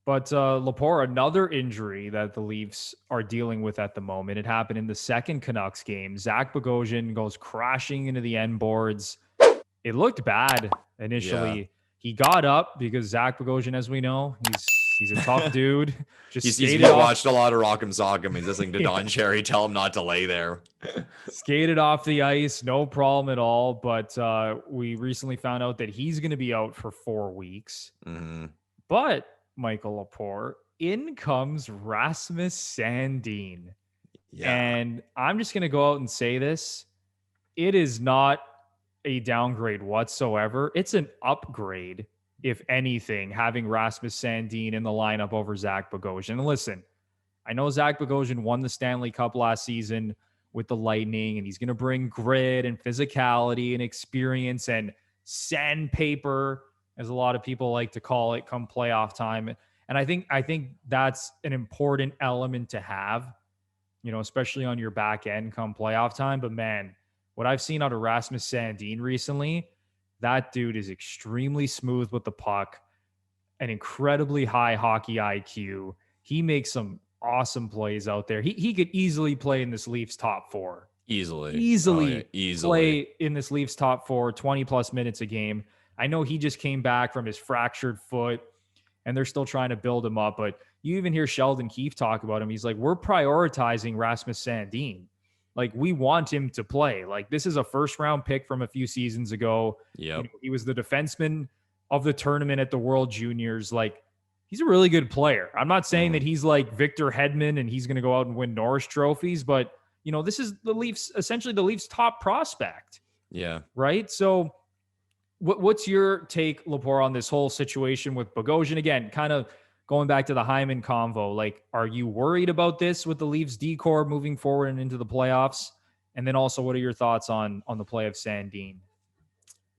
But Lepore, another injury that the Leafs are dealing with at the moment. It happened in the second Canucks game. Zach Bogosian goes crashing into the end boards. It looked bad initially. Yeah. He got up because Zach Bogosian, as we know, he's a tough dude. He's watched a lot of Rock'em Sock'em. He's listening to Don Cherry tell him not to lay there. Skated off the ice, no problem at all. But we recently found out that he's going to be out for 4 weeks. Mm-hmm. But Michael Lepore, in comes Rasmus Sandin. Yeah. And I'm just going to go out and say this. It is not a downgrade whatsoever. It's an upgrade, if anything, having Rasmus Sandin in the lineup over Zach Bogosian. And listen, I know Zach Bogosian won the Stanley Cup last season with the Lightning, and he's going to bring grit and physicality and experience and sandpaper, as a lot of people like to call it, come playoff time. And I think that's an important element to have, especially on your back end come playoff time. But man, what I've seen out of Rasmus Sandin recently, that dude is extremely smooth with the puck, an incredibly high hockey IQ. He makes some awesome plays out there. He could easily play in this Leafs top 4. Easily play in this Leafs top 4, 20 plus minutes a game. I know he just came back from his fractured foot and they're still trying to build him up, but you even hear Sheldon Keefe talk about him. He's like, we're prioritizing Rasmus Sandin. Like, we want him to play. Like, this is a first round pick from a few seasons ago. Yep. He was the defenseman of the tournament at the World Juniors. Like, he's a really good player. I'm not saying that he's like Victor Hedman and he's going to go out and win Norris trophies, but this is the Leafs, essentially the Leafs top prospect. Yeah. Right. So what's your take, Lepore, on this whole situation with Bogosian? Again, kind of going back to the Hyman convo, like, are you worried about this with the Leafs D-core moving forward and into the playoffs? And then also, what are your thoughts on the play of Sandin?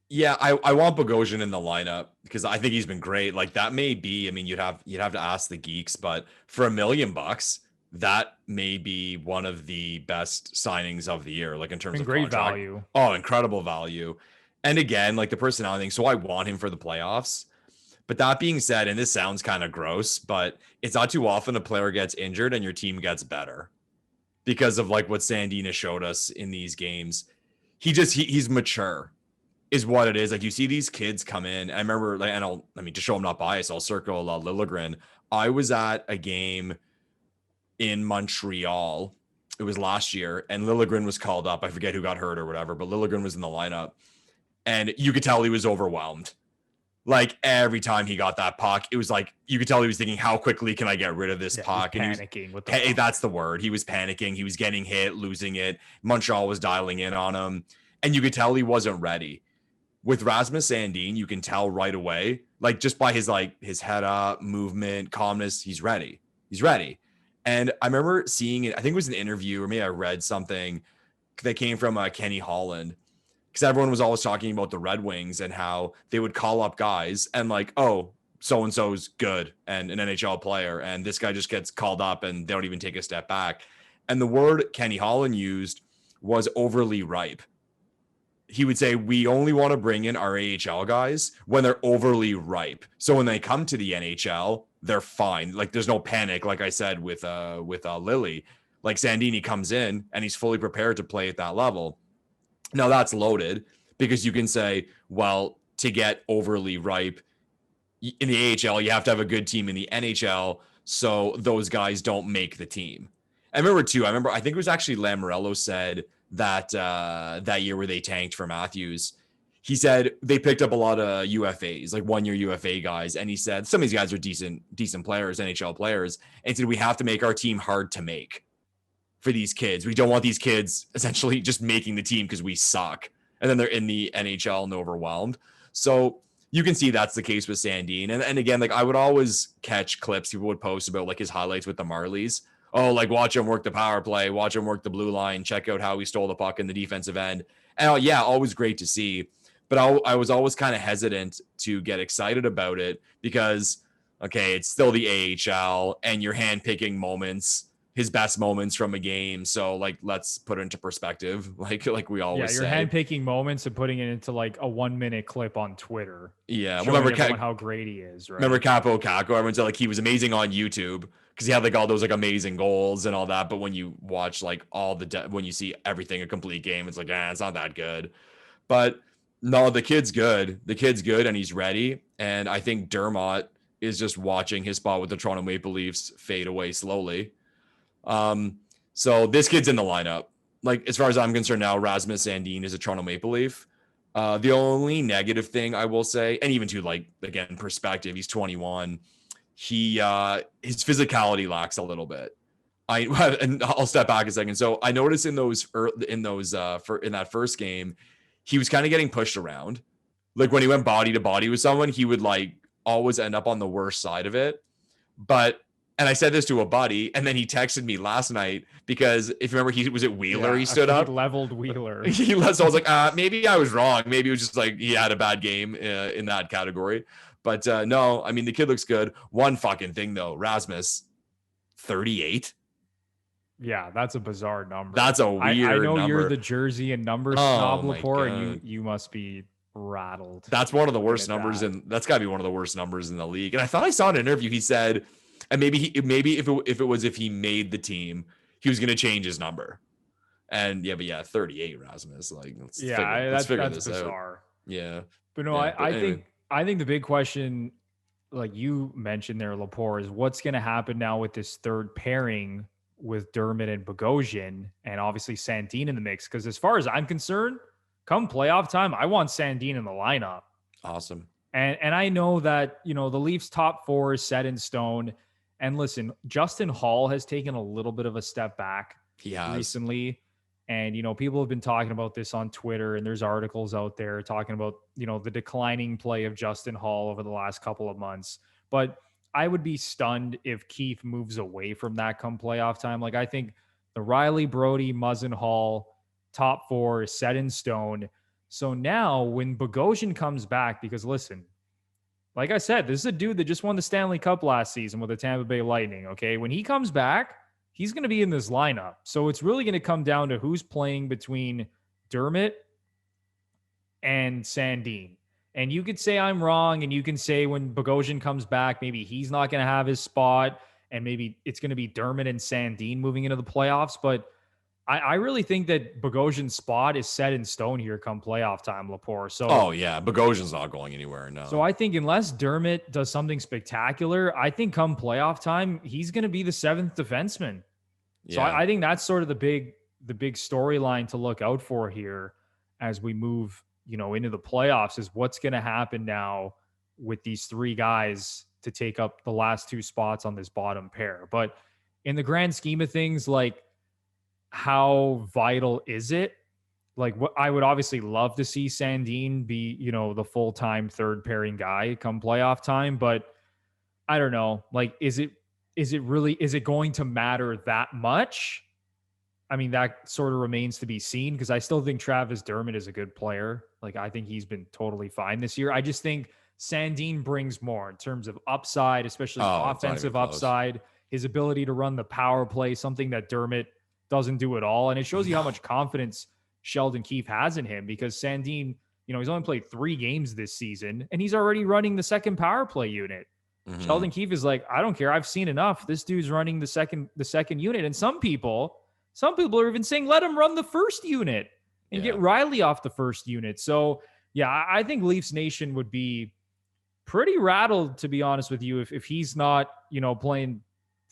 Yeah, I want Bogosian in the lineup because I think he's been great. Like, that may be, I mean, you'd have to ask the geeks, but for $1 million, that may be one of the best signings of the year, like in terms of great contract value. Oh, incredible value. And again, like the personality thing. So I want him for the playoffs. But that being said, and this sounds kind of gross, but it's not too often a player gets injured and your team gets better because of like what Sandin has showed us in these games. He's mature is what it is. Like, you see these kids come in. I remember, like, and to show I'm not biased, I'll circle Liljegren. I was at a game in Montreal. It was last year, and Liljegren was called up. I forget who got hurt or whatever, but Liljegren was in the lineup. And you could tell he was overwhelmed. Like, every time he got that puck, it was like, you could tell he was thinking, how quickly can I get rid of this puck? He was panicking with the puck. That's the word. He was panicking. He was getting hit, losing it. Montreal was dialing in on him. And you could tell he wasn't ready. With Rasmus Sandin, you can tell right away, like, just by his head up, movement, calmness, he's ready. He's ready. And I remember seeing it, I think it was an interview, or maybe I read something that came from Kenny Holland, because everyone was always talking about the Red Wings and how they would call up guys and like, oh, so-and-so's good and an NHL player, and this guy just gets called up and they don't even take a step back. And the word Kenny Holland used was overly ripe. He would say, we only want to bring in our AHL guys when they're overly ripe. So when they come to the NHL, they're fine. Like, there's no panic. Like I said, with Lily, like Sandini comes in and he's fully prepared to play at that level. Now that's loaded because you can say, well, to get overly ripe in the AHL, you have to have a good team in the NHL. So those guys don't make the team. I think it was actually Lamoriello said that year where they tanked for Matthews, he said they picked up a lot of UFAs, like 1-year UFA guys. And he said, some of these guys are decent players, NHL players. And he said, we have to make our team hard to make for these kids. We don't want these kids essentially just making the team because we suck. And then they're in the NHL and overwhelmed. So you can see that's the case with Sandin. And again, like, I would always catch clips people would post about like his highlights with the Marlies. Oh, like, watch him work the power play, watch him work the blue line, check out how he stole the puck in the defensive end. And yeah, always great to see. But I was always kind of hesitant to get excited about it because, okay, it's still the AHL and you're handpicking moments his best moments from a game. So like, let's put it into perspective. Like we always you're say. handpicking moments and putting it into like a 1 minute clip on Twitter. Yeah. Showing everyone how great he is, right? Remember Capo Caco? Everyone said like he was amazing on YouTube because he had like all those like amazing goals and all that. But when you watch like all the when you see everything a complete game, it's like, it's not that good. But no, the kid's good. The kid's good and he's ready. And I think Dermott is just watching his spot with the Toronto Maple Leafs fade away slowly. So this kid's in the lineup. Like, as far as I'm concerned now, Rasmus Sandin is a Toronto Maple Leaf. The only negative thing I will say, and even to like, again, perspective, he's 21. His physicality lacks a little bit. And I'll step back a second. So I noticed in that first game, he was kind of getting pushed around. Like when he went body to body with someone, he would like always end up on the worst side of it. And I said this to a buddy, and then he texted me last night because if you remember, he was at Wheeler. He stood up, leveled Wheeler. So I was like, maybe I was wrong. Maybe it was just like he had a bad game in that category. But no, I mean, the kid looks good. One fucking thing though, Rasmus, 38. Yeah, that's a bizarre number. That's a weird I know number. You're the jersey and number snob, Lepore, and you must be rattled. That's one of the worst numbers, and that's got to be one of the worst numbers in the league. And I thought I saw in an interview he said, and maybe if he made the team, he was going to change his number. And but 38 Rasmus. Like, let's figure this bizarre. Out. Yeah, but no, I think the big question, like you mentioned there, Lepore, is what's going to happen now with this third pairing with Dermott and Bogosian, and obviously Sandin in the mix. Because as far as I'm concerned, come playoff time, I want Sandin in the lineup. Awesome. And I know that, the Leafs top four is set in stone. And listen, Justin Hall has taken a little bit of a step back recently. And, people have been talking about this on Twitter, and there's articles out there talking about, the declining play of Justin Hall over the last couple of months. But I would be stunned if Keith moves away from that come playoff time. Like, I think the Riley, Brody, Muzzin, Hall top four is set in stone. So now when Bogosian comes back, because listen, like I said, this is a dude that just won the Stanley Cup last season with the Tampa Bay Lightning. Okay. When he comes back, he's going to be in this lineup. So it's really going to come down to who's playing between Dermott and Sandin. And you could say I'm wrong, and you can say when Bogosian comes back, maybe he's not going to have his spot, and maybe it's going to be Dermott and Sandin moving into the playoffs. But I really think that Bogosian's spot is set in stone here come playoff time, Lepore. So, Bogosian's not going anywhere. No. So I think unless Dermott does something spectacular, I think come playoff time, he's going to be the seventh defenseman. Yeah. So I think that's sort of the big storyline to look out for here as we move, into the playoffs, is what's going to happen now with these three guys to take up the last two spots on this bottom pair. But in the grand scheme of things, like, how vital is it? Like, what I would obviously love to see Sandin be, the full-time third pairing guy come playoff time, but I don't know. Like, is it going to matter that much? I mean, that sort of remains to be seen, because I still think Travis Dermott is a good player. Like, I think he's been totally fine this year. I just think Sandin brings more in terms of upside, especially offensive upside, his ability to run the power play, something that Dermott doesn't do at all. And it shows you how much confidence Sheldon Keefe has in him, because Sandin, he's only played 3 games this season and he's already running the second power play unit. Mm-hmm. Sheldon Keefe is like, I don't care. I've seen enough. This dude's running the second unit. And some people are even saying, let him run the first unit and get Riley off the first unit. So yeah, I think Leafs Nation would be pretty rattled, to be honest with you, if he's not, playing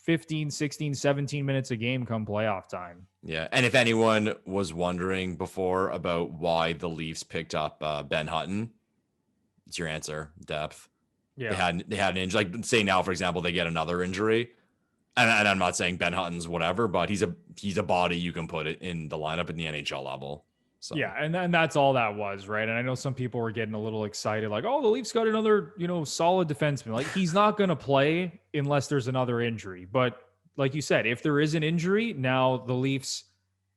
15, 16, 17 minutes a game come playoff time. Yeah. And if anyone was wondering before about why the Leafs picked up Ben Hutton, it's your answer: depth. Yeah. They had an injury. Like, say now, for example, they get another injury. And I'm not saying Ben Hutton's whatever, but he's a body you can put it in the lineup in the NHL level. So yeah, and that's all that was, right? And I know some people were getting a little excited, like, oh, the Leafs got another, solid defenseman. Like, he's not going to play unless there's another injury. But like you said, if there is an injury, now the Leafs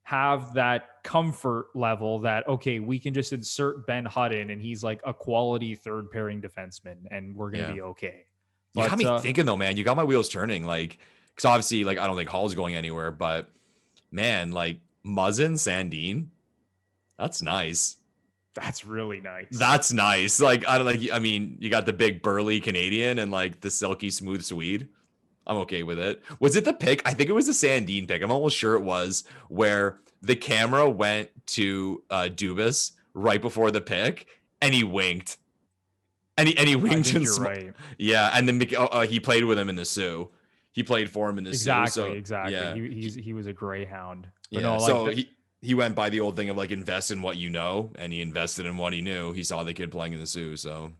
have that comfort level that, okay, we can just insert Ben Hutton and he's like a quality third pairing defenseman and we're going to be okay. You got me thinking though, man. You got my wheels turning. Like, Because obviously, like, I don't think Hall's going anywhere, but man, like Muzzin, Sandin, that's nice. That's really nice. That's nice. Like, I don't like, I mean, you got the big burly Canadian and like the silky smooth Swede. I'm okay with it. Was it the pick? I think it was the Sandin pick. I'm almost sure it was, where the camera went to Dubas right before the pick and he winked. And he winked and right. Yeah, and then he played with him in the Sioux. He played for him in the exactly, Sioux. So, exactly. Yeah. He was a greyhound. But yeah. No, so he went by the old thing of like invest in what you know, and he invested in what he knew. He saw the kid playing in the Sioux, so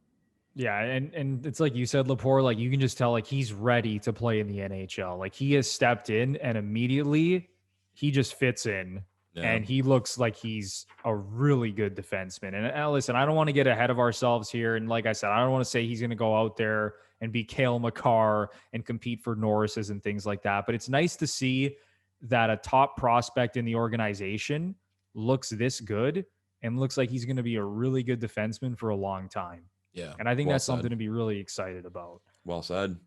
yeah, and it's like you said, Lepore, like you can just tell like he's ready to play in the NHL. Like he has stepped in and immediately he just fits in. Yeah. And he looks like he's a really good defenseman. And listen, I don't want to get ahead of ourselves here. And like I said, I don't want to say he's going to go out there and be Cale Makar and compete for Norris's and things like that. But it's nice to see that a top prospect in the organization looks this good and looks like he's going to be a really good defenseman for a long time. Yeah. And I think that's something to be really excited about. Well said.